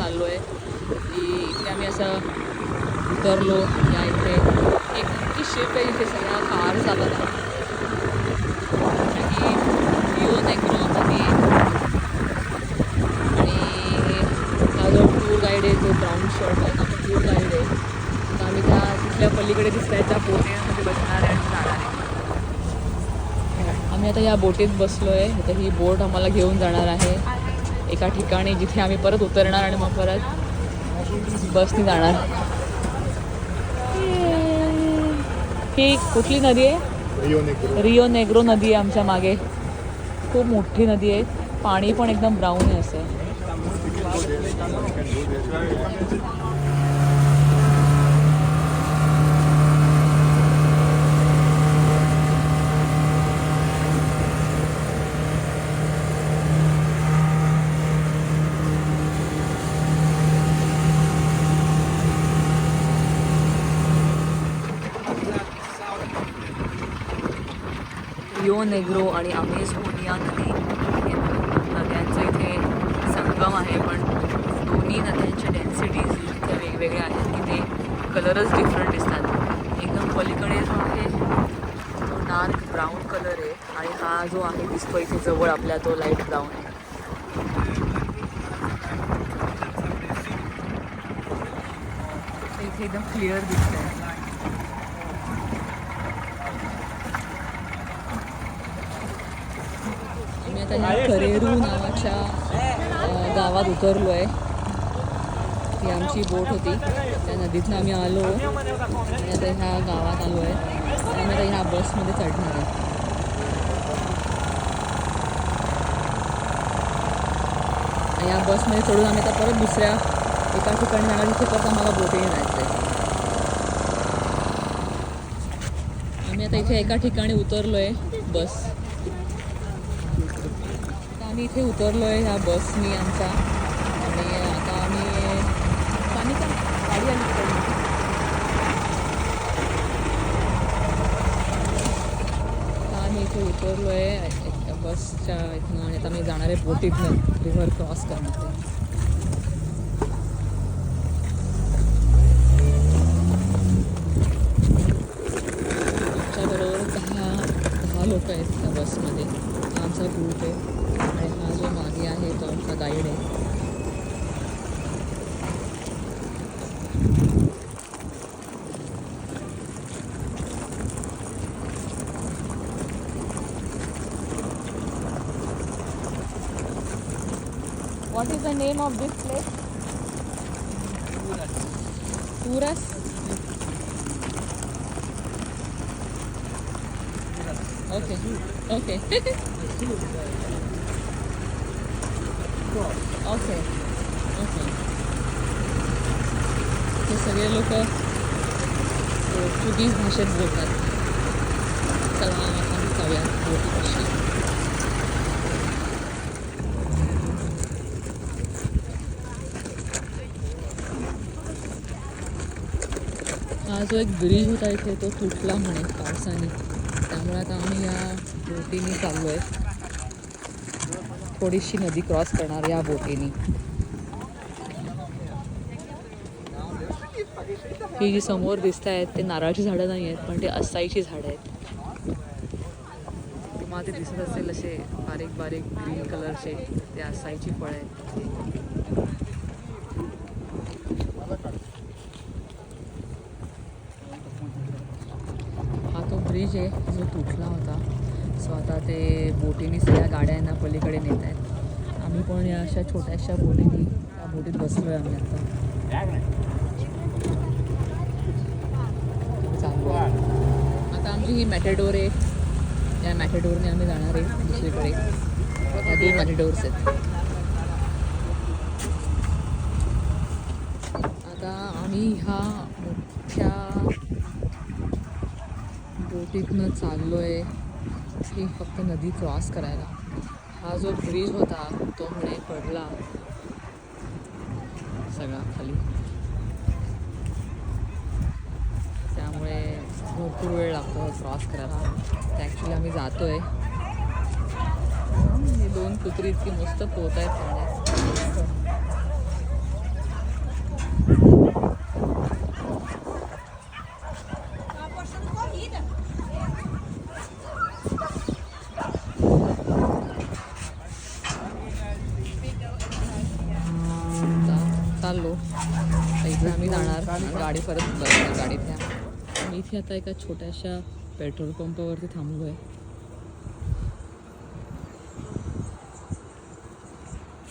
चाललो आहे की इथे आम्ही असं उतरलो. या इथे एक नक्की शिप आहे इथे सगळ्या कार जातात. ही रिओ नेग्रो नदी आहे आणि हा जो टूर गाईड आहे जो ब्राऊन शर्ट आहे हा टूर गाईड आहे. तर आम्ही त्या तिथल्या पलीकडे दिसत आहेत त्या बोटीमध्ये बसणार आहे आणि जाणार आहे. आम्ही आता या बोटीत बसलो आहे. आता ही बोट आम्हाला घेऊन जाणार आहे एका ठिकाणी जिथे आम्ही परत उतरणार आणि मग परत बसने जाणार. ही कुठली नदी आहे? रिओ नेग्रो नदी आहे आमच्या मागे. खूप मोठी नदी आहे. पाणी पण एकदम ब्राऊन आहे असं. रिओ नेग्रो आणि अमेझोनिया नदी हे नद्यांचं इथे संगम आहे. पण दोन्ही नद्यांच्या डेन्सिटीज इतक्या वेगवेगळ्या आहेत की ते कलरच डिफरंट दिसतात. एकदम पलीकडे जो आहे तो डार्क ब्राऊन कलर आहे आणि हा जो आहे दिसतो इथे जवळ आपल्या तो लाईट ब्राऊन आहे. इथे एकदम क्लिअर दिसत आहे. आम्ही आता ह्या करेरू नावाच्या गावात उतरलो आहे. ही आमची बोट होती. त्या नदीतनं आम्ही आलो आणि आता ह्या गावात आलो आहे. आम्ही आता ह्या बसमध्ये चढणार आहे. या बसमध्ये चढून आम्ही आता परत दुसऱ्या एका ठिकाणी जाणार जिथे परत आम्हाला बोटीने जायचं आहे. आम्ही आता इथे एका ठिकाणी उतरलो आहे बस. आम्ही इथे उतरलो आहे ह्या बसनी आमच्या आणि आता आम्ही पाणी का गाडी आली तिकडे. आता आम्ही इथे उतरलो आहे बसच्या इथनं आणि आता आम्ही जाणार आहे बोटीतनं रिव्हर क्रॉस करण्यासाठी. आमच्याबरोबर दहा लोक आहेत त्या बसमध्ये. हा आमचा ग्रुप आहे आणि हा जो मागे आहे तो आमचा गाईड आहे. What is the name of this place? Puras. Okay. Okay. Okay okay. हे सगळे लोक पोर्तुगीज भाषेत बोलतात. चला आपण जाऊया बोटीपाशी. हा जो एक ब्रिज होता इथे तो तुटला म्हणे पावसाने. त्यामुळे आता आम्ही या बोटीने चाललो आहे. थोडीशी नदी क्रॉस करणार या बोटीने. ही जी समोर दिसत आहेत ते नारळाची झाडं नाही आहेत पण ते असाईची झाडं आहेत. तुम्हाला ते दिसत असेल असे बारीक बारीक ग्रीन कलरचे ते असाईची फळं आहेत. हा तो ब्रिज आहे जो तुटला होता. सो आता ते बोटीने सगळ्या गाड्यांना पलीकडे नेत आहेत. आम्ही पण या अशा छोट्याशा बोटीने त्या बोटीत बसलो आहे आम्ही आता. चालू आता आमची ही मॅटेडोर आहे. या मॅटेडोरने आम्ही जाणार आहे दुसरीकडे. या 2 मॅटेडोर्स आहेत. आता आम्ही ह्या मोठ्या बोटीतनं चाललो आहे की फक्त नदी क्रॉस करायला. हा जो ब्रिज होता तो म्हणे पडला सगळा खाली. त्यामुळे भरपूर वेळ लागतो क्रॉस करायला. तर ॲक्च्युली आम्ही जातो आहे. हे 2 कुत्री इतकी मस्त पोहत आहेत पाण्यात. आणि गाडी परत बसणार गाडीत ह्या. मी इथे आता एका छोट्याशा पेट्रोल पंपावरती थांबलो आहे.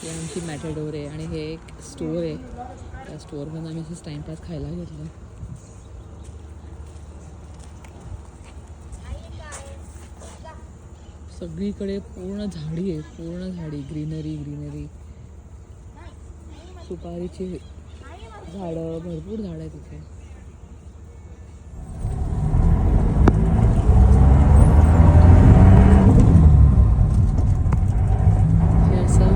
ही आमची मॅटेडोर आहे आणि हे एक स्टोअर आहे. त्या स्टोअरमधून आम्ही असंच टाईमपास खायला घेतलं. सगळीकडे पूर्ण झाडी आहे, पूर्ण झाडी, ग्रीनरी ग्रीनरी. सुपारीची झाडं, भरपूर झाडं आहेत इथे. हे असं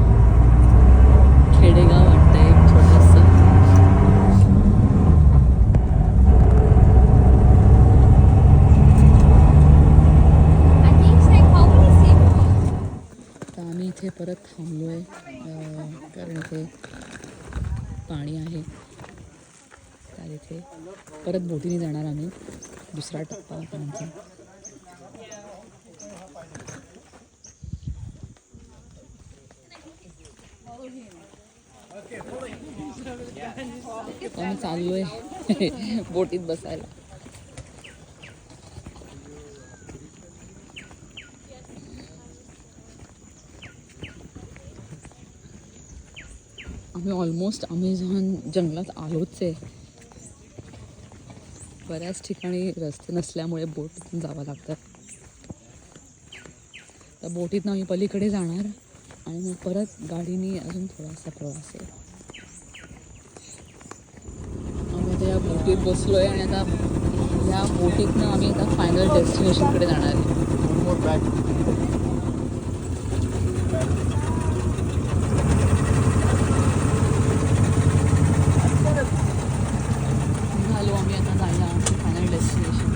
खेडेगाव वाटतंय एक छोटंसं. तर आम्ही इथे परत थांबलो आहे कारण इथे पाणी आहे. तर इथे परत बोटीने जाणार आम्ही. दुसरा टप्पा होता आमचा. आम्ही चाललोय बोटीत बसायला. आम्ही ऑलमोस्ट अमेझॉन जंगलात आलोच आहे. बऱ्याच ठिकाणी रस्ते नसल्यामुळे बोटीतून जावं लागतं. तर बोटीतनं आम्ही पलीकडे जाणार आणि मग परत गाडीने अजून थोडासा प्रवास आहे. आम्ही आता या बोटीत बसलो आहे आणि आता या बोटीतनं आम्ही आता फायनल डेस्टिनेशनकडे जाणार आहे. निघालो आम्ही आता जायला फायनल डेस्टिनेशन.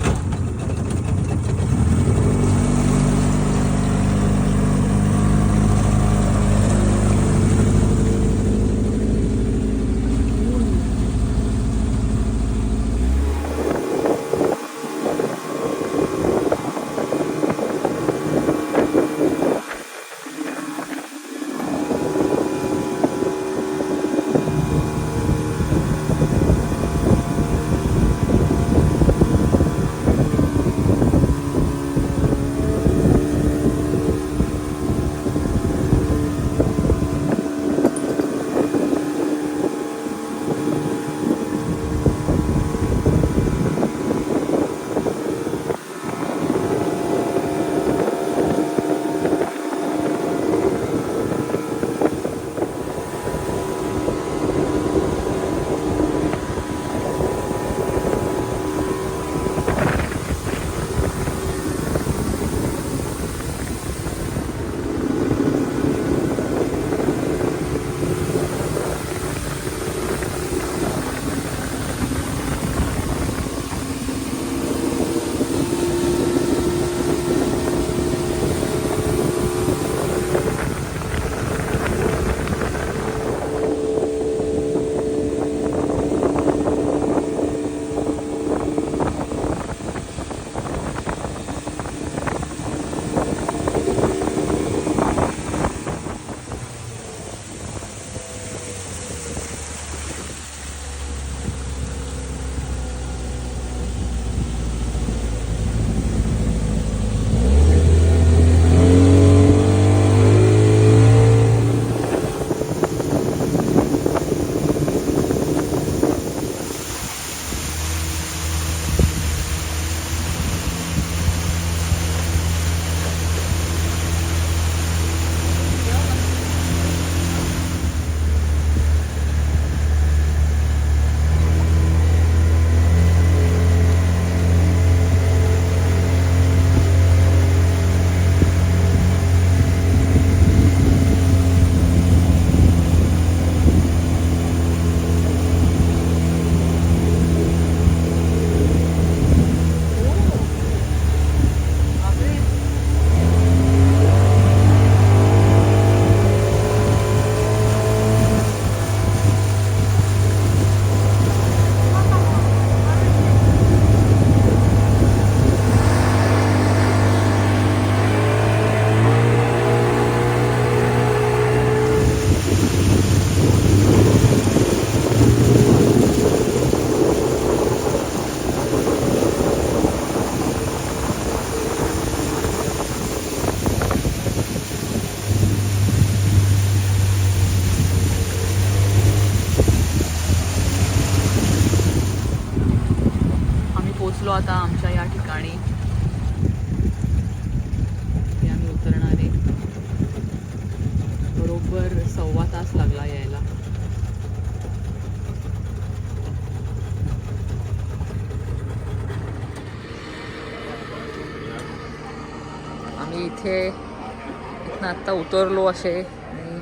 आम्ही इथनं आत्ता उतरलो असे आणि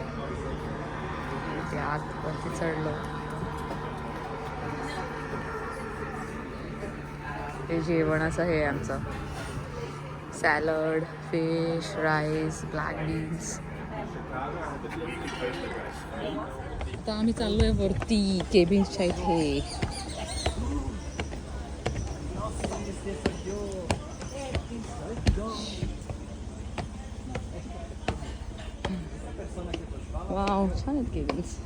ते आतवरती चढलो. हे जेवणाचं हे आमचं salad, fish, rice, black beans. आता आम्ही चाललोय वरती केबिन्सच्या इथे. वाव, छान आहेत केबिन्स.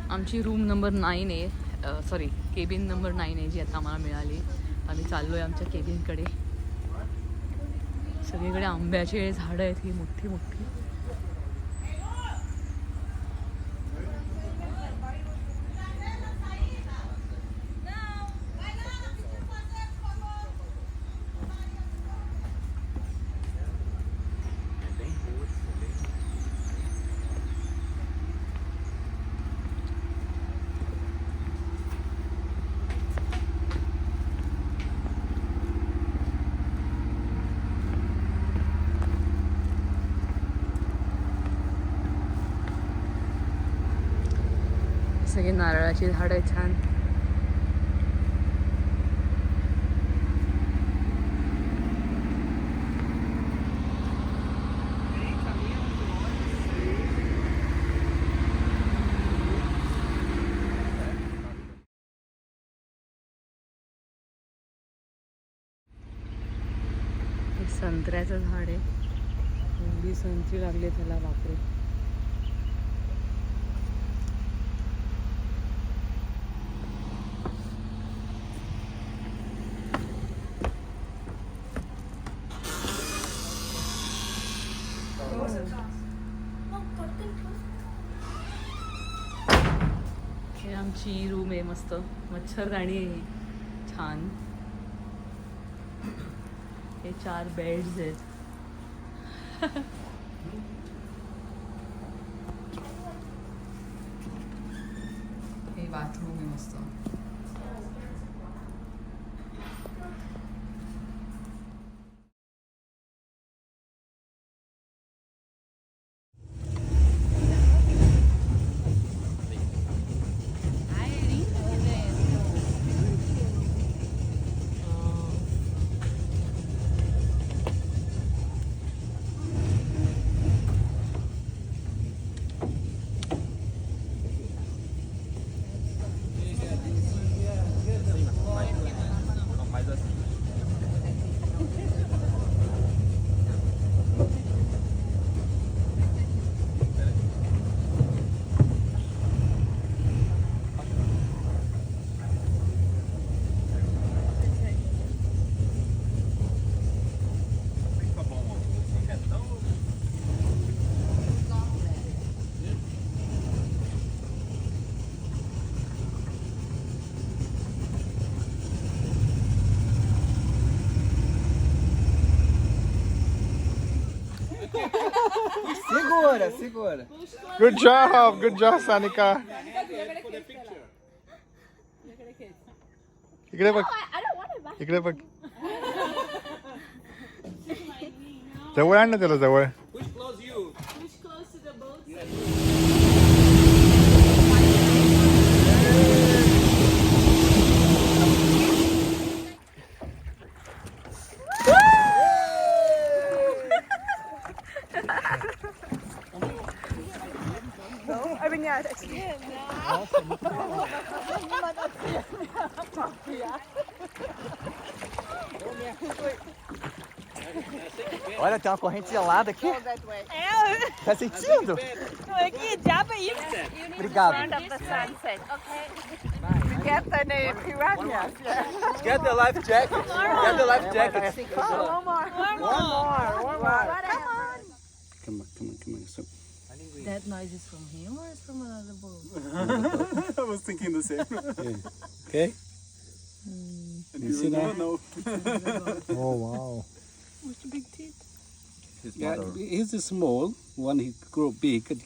आमची रूम नंबर 9 आहे, सॉरी केबिन नंबर 9 आहे जी आता आम्हाला मिळाली. आम्ही चाललो आहे आमच्या केबिनकडे. सगळीकडे आंब्याचे झाडं आहेत ही मोठी मोठी. सगळे नारळाची झाडं आहेत छान. हे संत्र्याचं झाड आहे. एवढी संत्री लागली त्याला, बापरे. हे आमची रूम आहे, मस्त मच्छरदाणी आहे छान. हे 4 बेड्स आहेत. हे बाथरूम आहे मस्त. Segura, segura. Good job, Sanika. इकडे बघ, इकडे बघ. जवळ आण ना त्याला, जवळ. Olha, tem uma corrente gelada aqui. Tá sentindo? Aqui, dá pra ir. Obrigado. Front of the sunset. Okay. get the piranhas. Get the life jacket. Get the life jacket. One more. Come on. So, That noise is from him or is from another boat? I was thinking the same. Okay. You see now? Oh wow. What's the big teeth? Yeah, he's small. When he grow big,